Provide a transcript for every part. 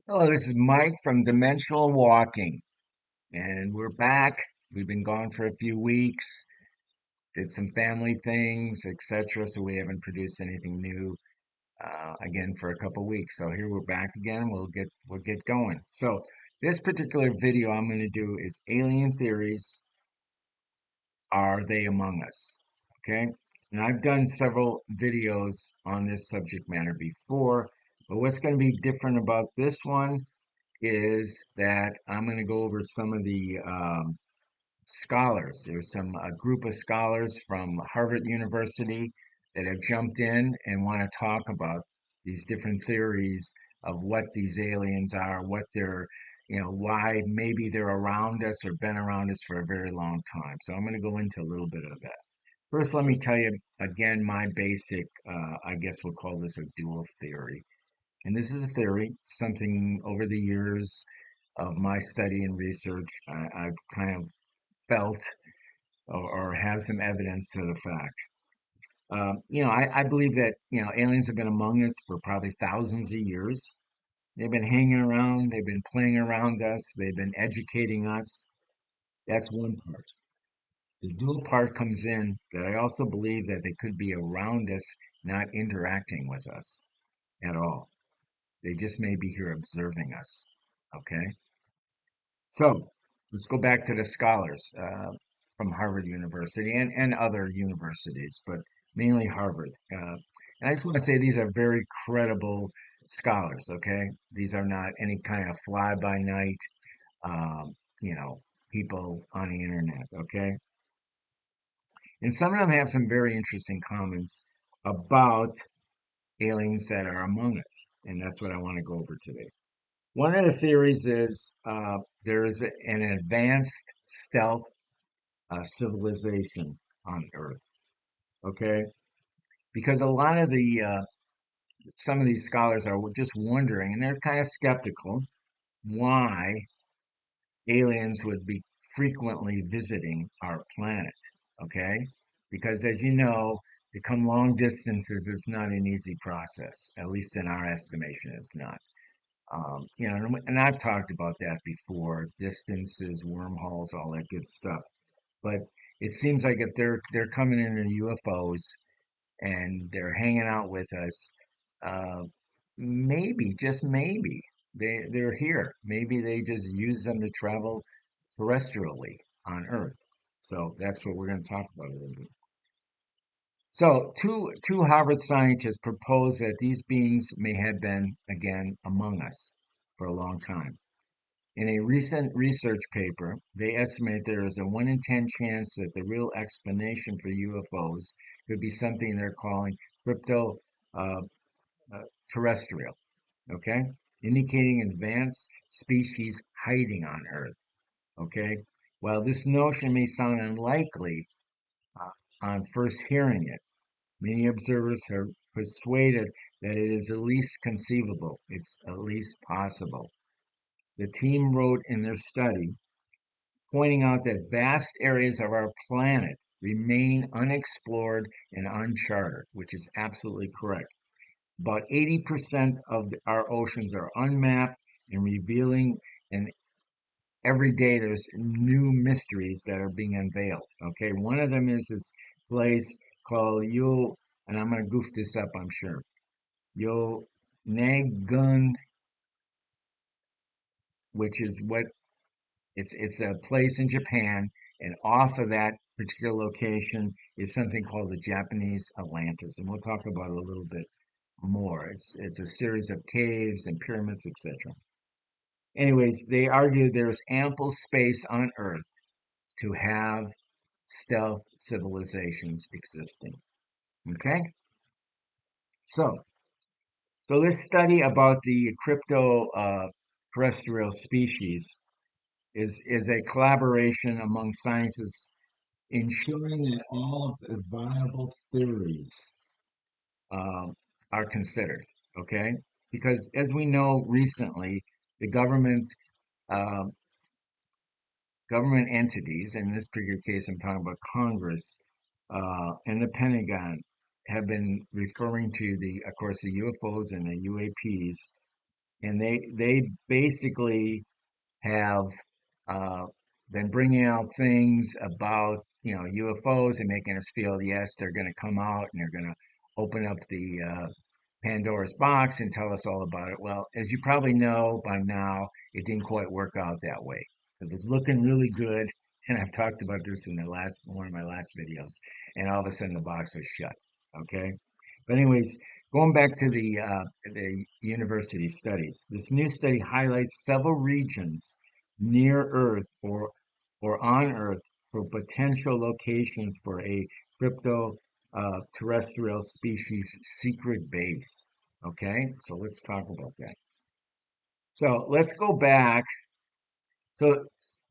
Hello, this is Mike from Dimensional Walking, and we're back. We've been gone for a few weeks, did some family things, etc. So we haven't produced anything new again for a couple weeks. So here we're back again. We'll get going. So this particular video I'm going to do is alien theories. Are they among us? Okay. And I've done several videos on this subject matter before, but what's going to be different about this one is that I'm going to go over some of the scholars. There's some a group of scholars from Harvard University that have jumped in and want to talk about these different theories of what these aliens are, what they're, why maybe they're around us or been around us for a very long time. So I'm going to go into a little bit of that. First, let me tell you again my basic, I guess we'll call this a dual theory. And this is a theory, something over the years of my study and research, I've kind of felt or have some evidence to the fact. I believe that, aliens have been among us for probably thousands of years. They've been hanging around, they've been playing around us, they've been educating us. That's one part. The dual part comes in that I also believe that they could be around us, not interacting with us at all. They just may be here observing us. Okay. So let's go back to the scholars from Harvard University and other universities, but mainly Harvard. And I just want to say these are very credible scholars. Okay. These are not any kind of fly by night, um, you know, people on the internet. Okay. And some of them have some very interesting comments about aliens that are among us. And that's what I want to go over today. One of the theories is there is an advanced stealth civilization on Earth. Okay, because a lot of the some of these scholars are just wondering, and they're kind of skeptical, why aliens would be frequently visiting our planet. Okay, because as you know, to come long distances is not an easy process. At least in our estimation, it's not. And I've talked about that before, distances, wormholes, all that good stuff. But it seems like if they're coming in UFOs and they're hanging out with us, uh, maybe, just maybe, they're here. Maybe they just use them to travel terrestrially on Earth. So that's what we're going to talk about a little bit. So, two Harvard scientists propose that these beings may have been, again, among us for a long time. In a recent research paper, they estimate there is a 1 in 10 chance that the real explanation for UFOs could be something they're calling crypto uh, terrestrial, okay? Indicating advanced species hiding on Earth, okay? While this notion may sound unlikely uh, on first hearing it, many observers are persuaded that it is at least conceivable, it's at least possible. The team wrote in their study, pointing out that vast areas of our planet remain unexplored and uncharted, which is absolutely correct. About 80% of our oceans are unmapped and revealing, and every day there's new mysteries that are being unveiled. Okay, one of them is this place called and I'm going to goof this up, I'm sure. Yo Nagun, which is what it's a place in Japan, and off of that particular location is something called the Japanese Atlantis, and we'll talk about it a little bit more. It's a series of caves and pyramids, etc. Anyways, they argue there's ample space on Earth to have stealth civilizations existing. Okay, so this study about the crypto terrestrial species is a collaboration among scientists ensuring that all of the viable theories um, are considered. Okay, because as we know recently, the uh, government entities, in this particular case, I'm talking about Congress and the Pentagon, have been referring to of course, the UFOs and the UAPs and they basically have uh, been bringing out things about UFOs and making us feel yes they're going to come out and they're going to open up the Pandora's box and tell us all about it. Well, as you probably know by now, it didn't quite work out that way. It was looking really good, and I've talked about this in the last one of my last videos, and all of a sudden the box was shut. Okay, but anyways, going back to the university studies, this new study highlights several regions near Earth or on Earth for potential locations for a crypto terrestrial species secret base. Okay, so let's talk about that. So let's go back. So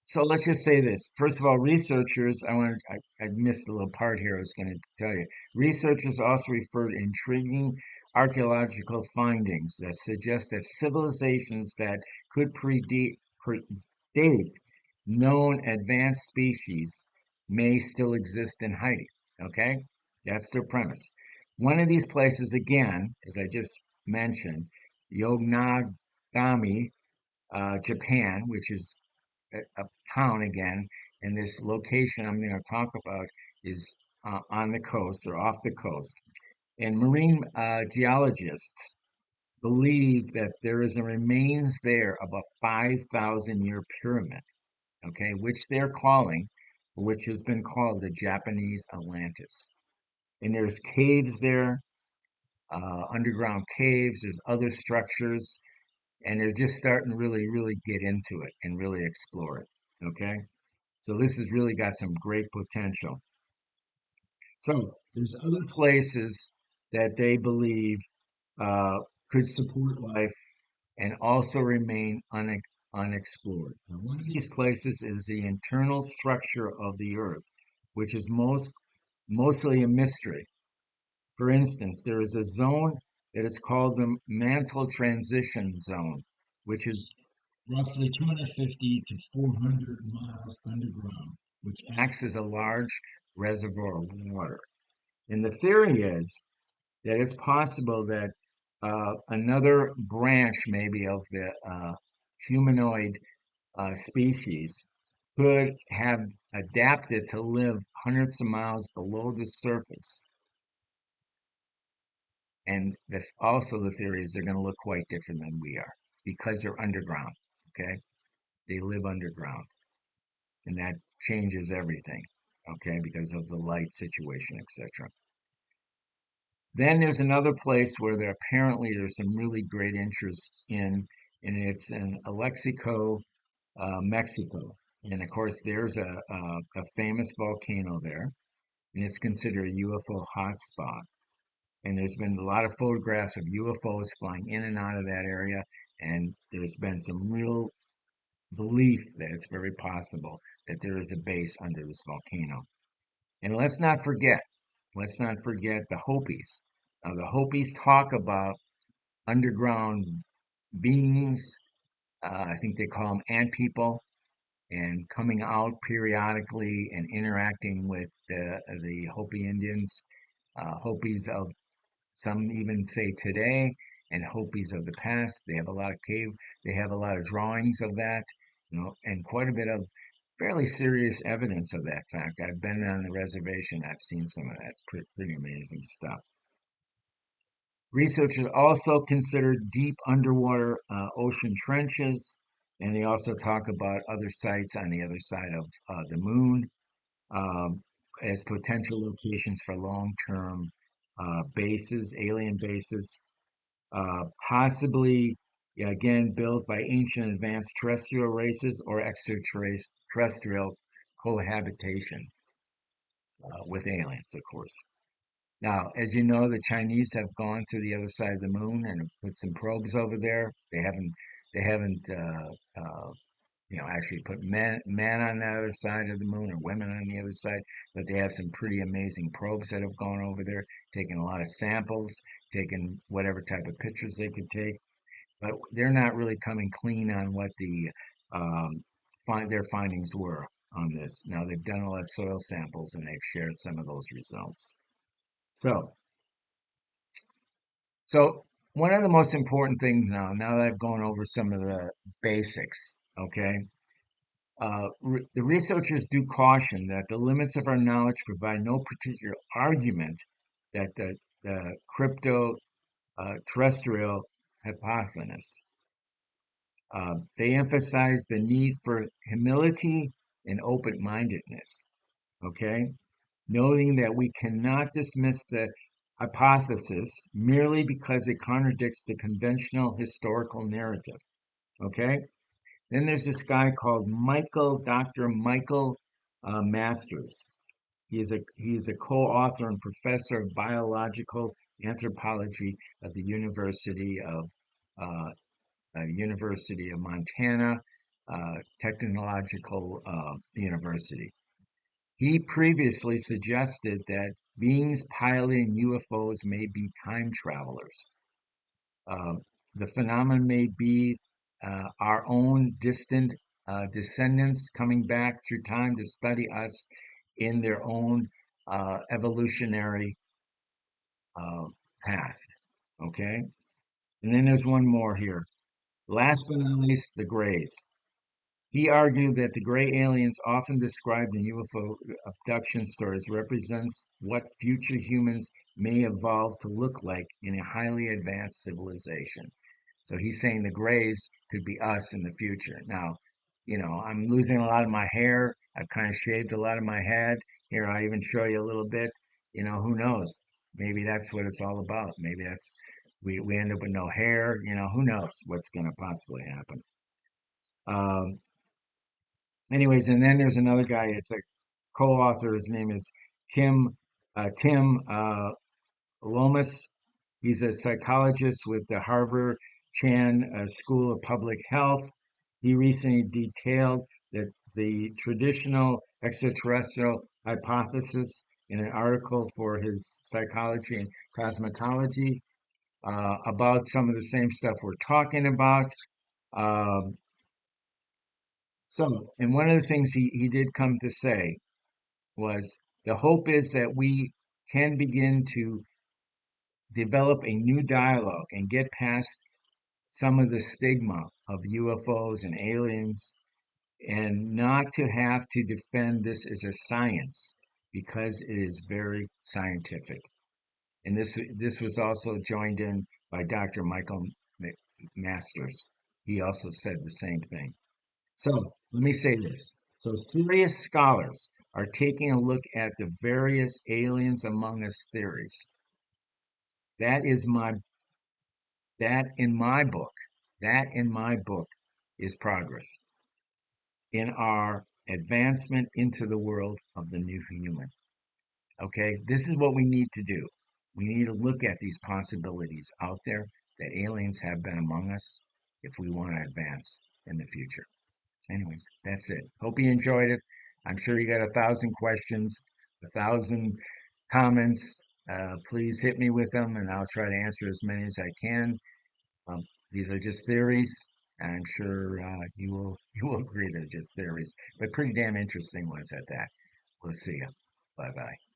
so let's just say this. First of all, researchers, I missed a little part here I was going to tell you. Researchers also referred intriguing archaeological findings that suggest that civilizations that could predate known advanced species may still exist in hiding. Okay? That's their premise. One of these places, again, as I just mentioned, Yognagami, Japan, which is a town again, and this location I'm going to talk about is on the coast or off the coast. And marine geologists believe that there is a remains there of a 5,000-year pyramid, okay, which has been called the Japanese Atlantis. And there's caves there, underground caves, there's other structures, and they're just starting to really, really get into it and really explore it. Okay. So this has really got some great potential. So there's other places that they believe uh, could support life and also remain unexplored. Now, one of these places is the internal structure of the Earth, which is mostly a mystery. For instance, there is a zone that is called the Mantle transition zone, which is roughly 250 to 400 miles underground, which acts as a large reservoir of water. And the theory is that it's possible that another branch, maybe of the humanoid species, could have adapted to live hundreds of miles below the surface. And that's also the theory is they're going to look quite different than we are because they're underground. Okay, they live underground, and that changes everything. Okay, because of the light situation, etc. Then there's another place where there apparently there's some really great interest in, and it's in Alexico, Mexico. And of course, there's a famous volcano there, and it's considered a UFO hotspot. And there's been a lot of photographs of UFOs flying in and out of that area, and there's been some real belief that it's very possible that there is a base under this volcano. And let's not forget the Hopis. Now, the Hopis talk about underground beings. I think they call them ant people, and coming out periodically and interacting with the Hopi Indians, Hopis of some even say today, and Hopis of the past. They have a lot of drawings of that, and quite a bit of fairly serious evidence of that fact. I've been on the reservation. I've seen some of that. It's pretty amazing stuff. Researchers also consider deep underwater ocean trenches, and they also talk about other sites on the other side of the moon um, as potential locations for long-term bases, alien bases, possibly again built by ancient advanced terrestrial races or extraterrestrial cohabitation with aliens, of course. Now, as you know, the Chinese have gone to the other side of the moon and have put some probes over there. They haven't actually put men on the other side of the moon or women on the other side, but they have some pretty amazing probes that have gone over there, taken a lot of samples, taken whatever type of pictures they could take, but they're not really coming clean on what um, their findings were on this. Now, they've done a lot of soil samples and they've shared some of those results. So, so one of the most important things now that I've gone over some of the basics, okay, the researchers do caution that the limits of our knowledge provide no particular argument that the crypto terrestrial hypothesis. They emphasize the need for humility and open-mindedness, okay? Noting that we cannot dismiss the hypothesis merely because it contradicts the conventional historical narrative, okay? Then there's this guy called Dr. Michael Masters. He is a co-author and professor of biological anthropology at the uh, University of Montana Technological University. He previously suggested that beings piloting UFOs may be time travelers. Uh, the phenomenon may be our own distant descendants coming back through time to study us in their own evolutionary uh, past. Okay? And then there's one more here. Last but not least, the Greys. He argued that the gray aliens often described in UFO abduction stories represents what future humans may evolve to look like in a highly advanced civilization. So he's saying the grays could be us in the future. Now, I'm losing a lot of my hair. I've kind of shaved a lot of my head. Here, I even show you a little bit. Who knows? Maybe that's what it's all about. Maybe we end up with no hair. Who knows what's going to possibly happen. Um, Anyways, and then there's another guy. It's a co-author. His name is Tim Lomas. He's a psychologist with the Harvard Chan School of Public Health. He recently detailed that the traditional extraterrestrial hypothesis in an article for his Psychology and Cosmology about some of the same stuff we're talking about. Um, and one of the things he did come to say was the hope is that we can begin to develop a new dialogue and get past some of the stigma of UFOs and aliens and not to have to defend this as a science because it is very scientific. And this was also joined in by Dr. Michael Masters. He also said the same thing. So let me say this. So serious scholars are taking a look at the various aliens among us theories. That is my that in my book, that in my book is progress in our advancement into the world of the new human. Okay, this is what we need to do. We need to look at these possibilities out there that aliens have been among us if we want to advance in the future. Anyways, that's it. Hope you enjoyed it. I'm sure you got 1,000 questions, 1,000 comments. Please hit me with them, and I'll try to answer as many as I can. Um, these are just theories. I'm sure you will agree they're just theories, but pretty damn interesting ones at that. We'll see you. Bye bye.